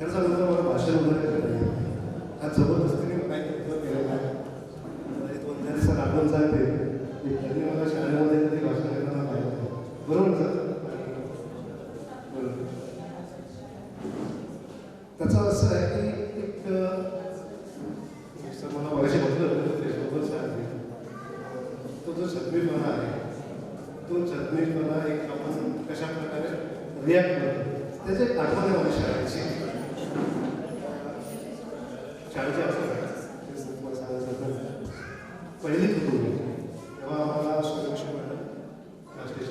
खरं सांगू तर मला भाषण वगैरे केलं नाही. आज जबरदस्तीने काही केलं नाही. दोन सर आठवण सांगते की त्यांनी मला शाळेमध्ये कधी भाषण करताना पाहिलं. बरोबर सर? बरोबर. त्याचं असं आहे की एक सर मला बघायचे म्हटलं त्याच्याबरोबर सांगते तो जो छत्मीपणा आहे तो छत्मीपणा एक आपण कशा प्रकारे रिॲक्ट करतो त्याचे एक आठवण आहे माझ्या शाळेची. शाळेची असं तुम्हाला सांगायचं पहिलीच होतो मी तेव्हा आम्हाला सूर्यवंशी मॅडम राष्ट्रीय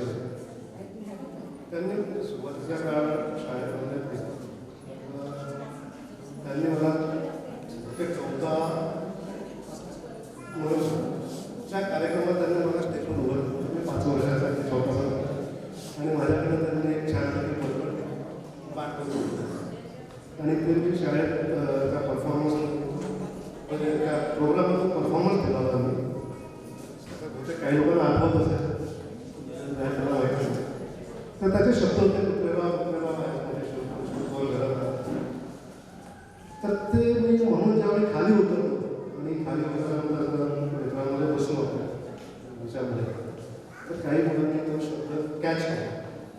त्यांनी सुरुवातीच्या काळात शाळेमध्ये त्यांनी मला ते 14 म्हणूनच्या कार्यक्रमात त्यांनी मला स्टेजवर उभं होतं. मी 5 वर्षाचा ते 14 आणि माझ्याकडे त्यांनी एक छानपैकी बरोबर पाठ करून होतं आणि ते मी शाळेत त्या परफॉर्मन्स म्हणजे त्या प्रोग्राममधून परफॉर्मन्स दिला होता मी. बहुतेक काही लोकांना आठवत असेल त्याला माहिती नाही. तर त्याचे शब्द होते कुत्रेला तर ते मी म्हणून ज्यावेळी खाली उतरलो आणि खाली उतरल्यानंतर मित्रांमध्ये बसलो होतो त्याच्यामध्ये तर काही मुलांनी तो शब्द कॅच केला.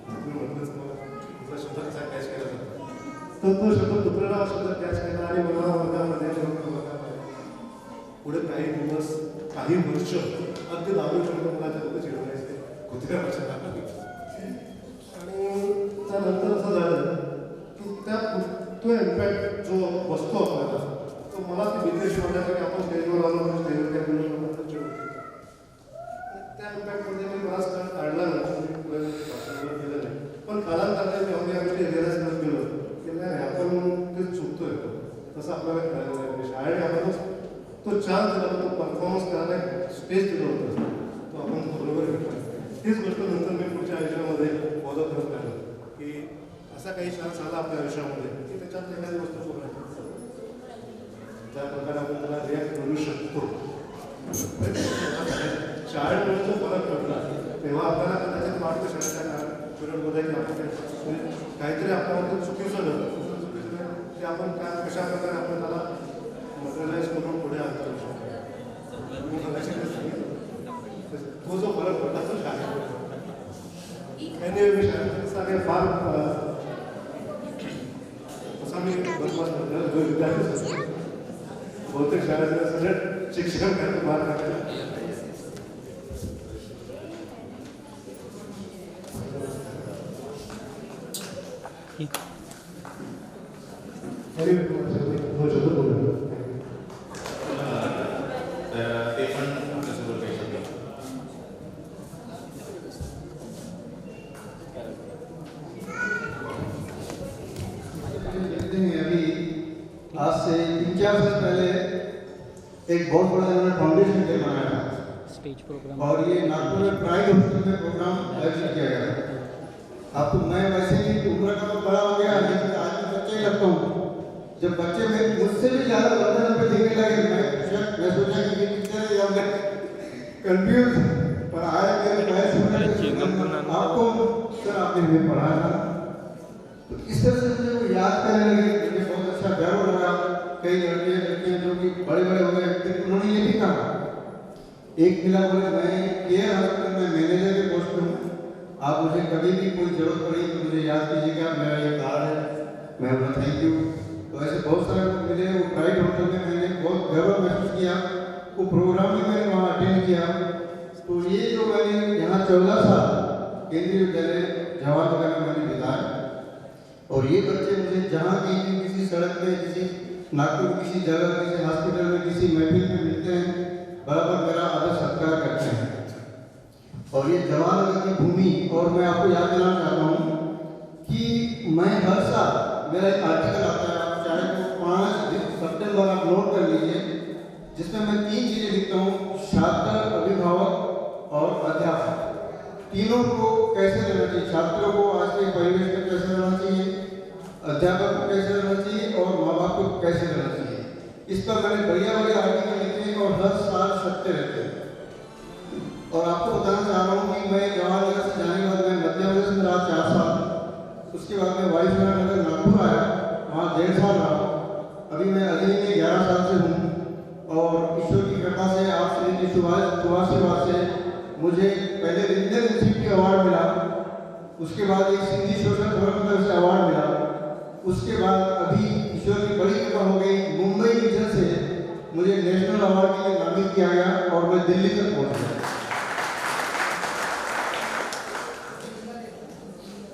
मी म्हटलंच तुझा शब्द कसा कॅच केला जातो तर तो शब्द कुत्रेला शब्द कॅच केला आणि मला वर्गामध्ये पुढे काही दिवस काही वर्ष अगदी 10वी मला त्यामध्ये चिडवायचे कुत्र्या भाषेला. आणि त्यानंतर असं झालं की तो इम्पॅक्ट जो बसतो आपल्याला तो मला ती भीती वाटायची की आपण स्टेजवर आलो स्टेजवर त्या चिडवतो. त्या इम्पॅक्टमध्ये मी बराच काळ काढला नव्हता भाषणावर केलं नाही. पण कालांतराने मी अवघ्या गोष्टी रिअलाइज करत गेलो की नाही आपण ते चुकतोय तसं आपल्याला कळायला नाही. शाळेने आपण तो चान्स दिला तो परफॉर्मन्स करायला स्पेस दिलं होतं तो आपण बरोबर घेतला. तीच गोष्ट नंतर मी पुढच्या आयुष्यामध्ये फॉलो करत राहिलो की असा काही चान्स आला आपल्या आयुष्यामध्ये की त्याच्यात एखादी गोष्ट बोलायची ज्या प्रकारे आपण त्याला रिॲक्ट करू शकतो. शाळेमुळे जो फरक पडला तेव्हा आपल्याला कदाचित वाटतं शाळेच्या पिरियडमध्ये की आपण काहीतरी आपल्यामध्ये चुकीचं झालं की आपण कशा प्रकारे आपण त्याला मटेरियलाइज करून पुढे आणता येऊ शकतो. तो जो फरक पडला तो शाळेत मी शाळेमध्ये फार असा मी बदमाश विद्यार्थी बहुतेक शाळेतले सगळे शिक्षण करायला मार टाकायला. आज से 3-4 साल पहले एक बहुत बड़ा इन्होंने फाउंडेशन डे मनाया था स्टेज प्रोग्राम और ये नागपुर में प्राइड हॉस्टल में प्रोग्राम आयोजित किया गया. आपको मैं वैसे ही उम्र का तो बड़ा हो गया लेकिन आज भी बच्चे ही लगता हूँ. जब बच्चे में मुझसे भी ज़्यादा लंबे लंबे दिखने लगे मैं सोचा कि ये पिक्चर या मैं कन्फ्यूज पर आया मेरे मैं सुना आपको सर आपने हमें पढ़ाया था तो इस तरह से मुझे वो याद करने लगे. मुझे बहुत अच्छा गर्व लगा. कई लड़कियां जो कि बड़े बड़े हो गए उन्होंने ये भी कहा एक मिला बोले मैं केयर हॉस्पिटल में मैनेजर के पोस्ट पर हूँ. आप मुझे कभी भी कोई जरूरत पड़ी तो मुझे याद कीजिएगा मेरा ये कार्ड है. मैं बोला थैंक यू. तो ऐसे बहुत सारे लोग मिले. वो प्राइड होटल में मैंने बहुत गर्व महसूस किया. वो प्रोग्राम भी मैंने वहाँ अटेंड किया. तो ये जो मैंने यहाँ 14 साल केंद्रीय विद्यालय जवाहर में मैंने बिताया और ये बच्चे मुझे जहाँ कहीं किसी सड़क में किसी नागपुर किसी जगह किसी हॉस्पिटल में किसी महफिल में मिलते हैं बराबर मेरा आदर सत्कार करते हैं. और ये जवाहर की भूमि और मैं आपको याद दिलाना चाहता हूँ कि मैं हर साल मेरा एक आर्टिकल आता है आप चाहे तो 5 सितंबर आप नोट कर लीजिए जिसमें मैं 3 चीज़ें लिखता हूँ. छात्र, अभिभावक और अध्यापक तीनों को कैसे रहना चाहिए. छात्रों को आज के परिवेश में कैसे रहना चाहिए, अध्यापक को कैसे रहना चाहिए और माँ बाप को कैसे रहना चाहिए. इस पर मैंने बढ़िया बढ़िया आर्टिकल लिखे हैं और हर साल सत्य रहते हैं. और आपको बताना चाह रहा हूँ कि मैं जवाहरनगर से जाने के बाद मैं मध्य प्रदेश में रहा 4 साल. उसके बाद मैं वायुसेना नगर नागपुर आया. वहाँ 1.5 साल रहा। अभी मैं अजय में 11 साल से हूँ और ईश्वर की कृपा से आप श्री सुभाष से मुझे पहले रीजनल इंस्टीट्यूट अवार्ड मिला, उसके बाद एक सिंधी सोशल फोरम से अवार्ड मिला, उसके बाद अभी ईश्वर की बड़ी कृपा हो गई, मुंबई रीजन से मुझे नेशनल अवार्ड के लिए नामित किया गया और मैं दिल्ली तक पहुँच गया।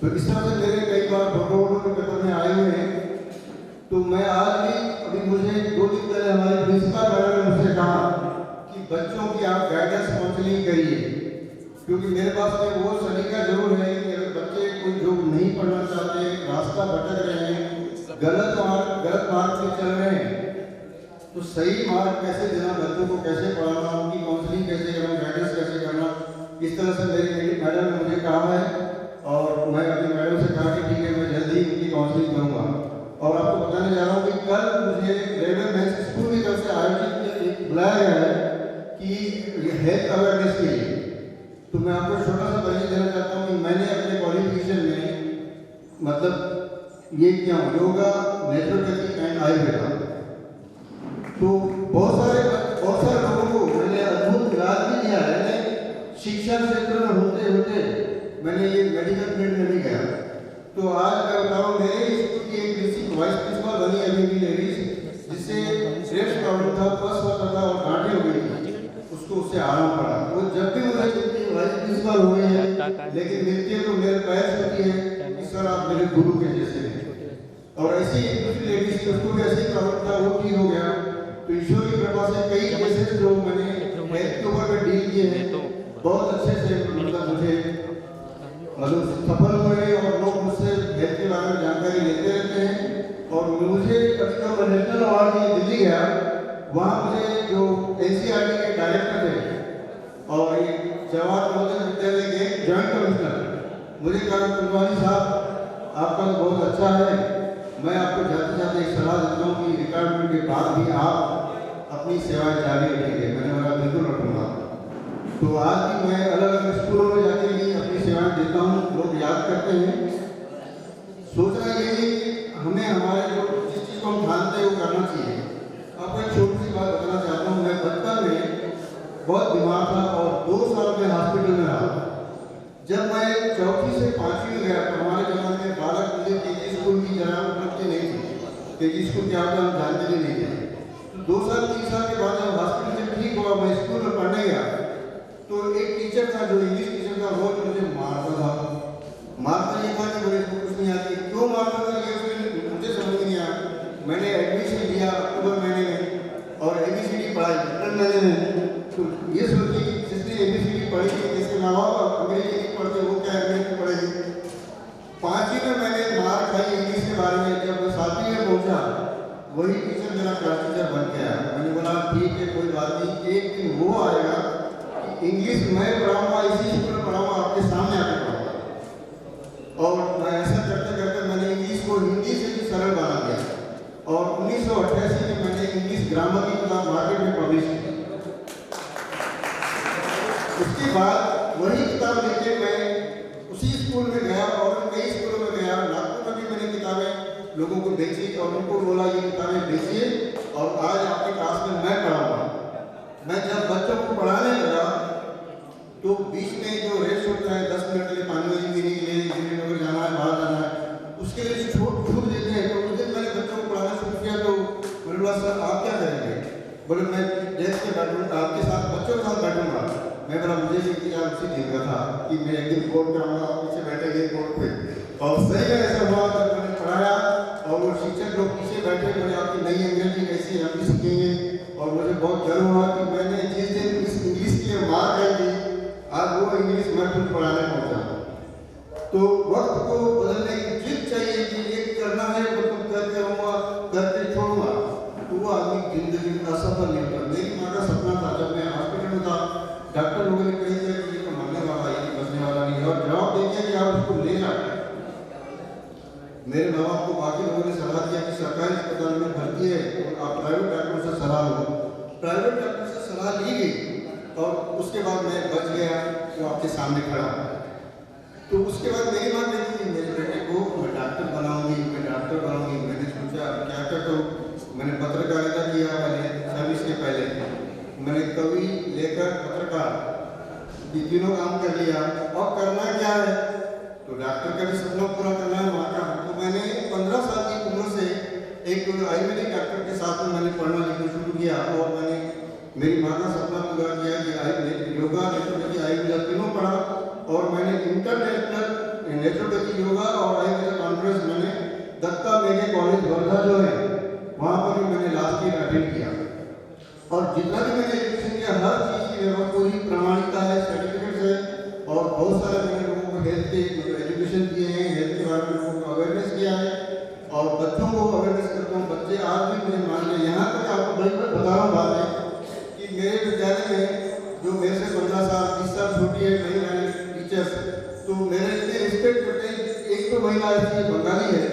तो इस तरह से मेरे कई बार फोटो के पेपर में आए हुए हैं। तो मैं आज भी, अभी मुझे 2 दिन पहले हमारे प्रिंसिपल मैडम ने मुझसे कहा कि बच्चों की आप गाइडेंस काउंसलिंग करिए, क्योंकि मेरे पास में वो सलीका जरूर है कि अगर बच्चे कोई जो नहीं पढ़ना चाहते, रास्ता भटक रहे हैं, गलत मार्ग पे चल रहे हैं, तो सही मार्ग कैसे देना, बच्चों को कैसे पढ़ाना, उनकी काउंसलिंग कैसे करना, गाइडेंस कैसे करना, इस तरह से मेरी मैडम ने मुझे कहा है। और मैं अपनी मैडम से कहा कि ठीक है, मैं जल्दी उनकी काउंसलिंग करूँगा। और आपको बताने जा रहा हूँ कि कल मुझे रेलवे मैंस स्कूल की तरफ से आयोजित बुलाया गया है कि हेल्थ अवेयरनेस के लिए। तो मैं आपको छोटा सा परिचय देना चाहता हूँ कि मैंने अपने क्वालिफिकेशन में मतलब ये किया हूँ, योगा, नेचुरोपैथी एंड आयुर्वेदा। तो बहुत सारे लोगों को मैंने अद्भुत इलाज भी दिया है। मैंने शिक्षा क्षेत्र में होते होते मैंने ये मेडिकल फील्ड में भी गया। तो आज मैं बता रहा हूँ, मेरे स्कूल की एक वाइस प्रिंसिपल बनी अभी भी लेडीज, जिससे श्रेष्ठ प्रॉब्लम था, फर्स्ट होता था और गांठें हो गई थी, उसको उससे आराम पड़ा। वो जब भी मुझे वाइस प्रिंसिपल हुई है, लेकिन मिलती है तो मेरे पैर छूती है कि सर आप मेरे गुरु के जैसे हैं। और ऐसी दूसरी लेडीज थी, उसको भी ऐसी प्रॉब्लम था, वो ठीक हो गया। तो ईश्वर की कृपा से कई केसेस जो मैंने हेल्थ के ऊपर में डील किए हैं, बहुत अच्छे से मतलब मुझे सफल हुए और लोग मुझसे हेल्थ के बारे में जानकारी लेते रहते हैं। और मुझे कभी जब मैं नेशनल अवार्ड के लिए दिल्ली गया, वहाँ मुझे जो NCERT के डायरेक्टर थे और ये जवाहर नवोदय विद्यालय के जॉइंट कमिश्नर, मुझे कहा कुलवानी साहब आपका तो बहुत अच्छा है, मैं आपको जाते जाते एक सलाह देता हूँ कि रिटायरमेंट के बाद भी आप अपनी सेवाएं जारी रखेंगे। मैंने बोला बिल्कुल रखूँगा। तो आज भी मैं अलग अलग स्कूलों में जाके भी अपनी सेवाएं देता हूँ, लोग याद करते हैं। सोचना ये है कि हमें हमारे जो जिस चीज़ को हम जानते हैं वो करना चाहिए। आपको एक छोटी सी बात बताना चाहता हूँ। मैं बचपन में बहुत बीमार था और 2 साल में हॉस्पिटल में रहा। जब मैं 4वीं से 5वीं में गया तो हमारे ज़माने में बालक मुझे केजी स्कूल की जगह उपलब्ध नहीं थी। केजी स्कूल क्या होता हम जानते भी नहीं थे। तो 2 साल 3 साल के बाद जब हॉस्पिटल से ठीक हुआ, मैं स्कूल में पढ़ने गया, तो एक टीचर था जो इंग्लिश टीचर था, रोज मुझे मारता था। मारता ये था कि मुझे कुछ नहीं आती, क्यों मारता था ये मुझे समझ नहीं आया। मैंने एडमिशन लिया अक्टूबर महीने में और ABCD पढ़ाई अप्रैल महीने में। तो ये सोचिए कि जिसने ABCD पढ़ी थी, जिसके माँ बाप अंग्रेजी नहीं पढ़ते, वो क्या अंग्रेजी पढ़ेगी। 5वीं में मैंने मार खाई इंग्लिश के बारे में। जब मैं 7वीं में पहुँचा, वही टीचर मेरा क्लास टीचर बन गया। मैंने बोला ठीक है कोई बात नहीं, एक दिन वो आएगा इंग्लिश मैं पढ़ाऊंगा, इसी स्कूल में पढ़ाऊंगा, आपके सामने आकर पढ़ाऊंगा। और मैं ऐसा करते करते मैंने इंग्लिश को हिंदी से भी सरल बना दिया और 1988 में मैंने इंग्लिश ग्रामर की किताब मार्केट में पब्लिश की। उसके बाद वही किताब लेके मैं उसी स्कूल में गया और कई स्कूलों में गया। नागपुर में भी मैंने किताबें लोगों को बेची और उनको बोला ये किताबें बेचिए और आज आपके क्लास में मैं पढ़ाऊंगा। मैं जब बच्चों को पढ़ाने लगा तो बीच में जो रेस्ट होता है 10 मिनट के लिए पानी वाली पीने के लिए, वगैरह जाना है, बाहर जाना है, उसके लिए छूट देते हैं। तो उस दिन मैंने बच्चों को पढ़ाना शुरू किया। तो बोले बोला सर आप क्या करेंगे? बोले मैं डेस्क पे बैठूँगा, आपके साथ बच्चों के साथ बैठूंगा। मैं बोला मुझे भी इंतजार उसी दिन का था कि मैं एक दिन कोर्ट कराऊंगा, आप पीछे बैठेंगे कोर्ट पे। और सही में ऐसा हुआ। जब मैंने पढ़ाया और वो शिक्षक लोग पीछे बैठे, बोले आपकी नई अंग्रेजी कैसी हम भी सीखेंगे। और मुझे बहुत गर्व हुआ कि मैंने जिस दिन इस इंग्लिश के लिए मार खाई थी, आज वो इंग्लिश मैं खुद पढ़ाने पहुँचा। तो वक्त को बदलने की जिद चाहिए कि ये करना है वो तुम करके रहूँगा, करके छोड़ूंगा, तो वो आदमी जिंदगी में असफल नहीं होता। मेरी माँ का सपना था, जब मैं हॉस्पिटल में था, डॉक्टर लोगों ने कही था कि ये तो मरने वाला, ये बचने वाला नहीं है, और जवाब दे दिया कि आप उसको ले जाओ। मेरे माँ बाप को बाकी लोगों ने सलाह दिया कि सरकारी अस्पताल में भर्ती है तो आप प्राइवेट डॉक्टर से सलाह लो। प्राइवेट डॉक्टर से सलाह ली गई और उसके बाद मैं बच गया तो आपके सामने खड़ा। तो उसके बाद मेरी माँ कहती थी मेरे बेटे को मैं डॉक्टर बनाऊंगी, मैं डॉक्टर बनाऊंगी। मैंने सोचा लिया और करना क्या है, तो डॉक्टर का भी सपना पूरा करना है वहाँ का। तो मैंने 15 साल की उम्र से एक आयुर्वेदिक डॉक्टर के साथ में मैंने पढ़ना लिखना शुरू किया और मैंने मेरी माँ का सपना पूरा किया कि योगा, नेचुरोपैथी, आयुर्वेद तीनों पढ़ा और मैंने इंटरनेशनल नेचुरोपैथी, योगा और आयुर्वेद कॉन्फ्रेंस मैंने दत्ता मेघे कॉलेज वर्धा जो है वहाँ पर भी मैंने लास्ट ईयर अटेंड किया। और जितना भी मैंने एजुकेशन किया हर चीज़ की व्यवस्था पूरी प्रमाणिकता है, सर्टिफिकेट्स है और बहुत सारे मैंने लोगों को हेल्थ के एजुकेशन किए हैं, हेल्थ के बारे में लोगों को अवेयरनेस किया है और बच्चों को अवेयरनेस करता हूँ। बच्चे आज भी मुझे मान लें, यहाँ तक आपको बड़ी बता रहा हूँ बात है कि मेरे विद्यालय में जो मेरे से 15 साल 20 साल छोटी है महिला टीचर्स, तो मेरे इतने रिस्पेक्ट करते हैं। एक तो महिला ऐसी बंगाली है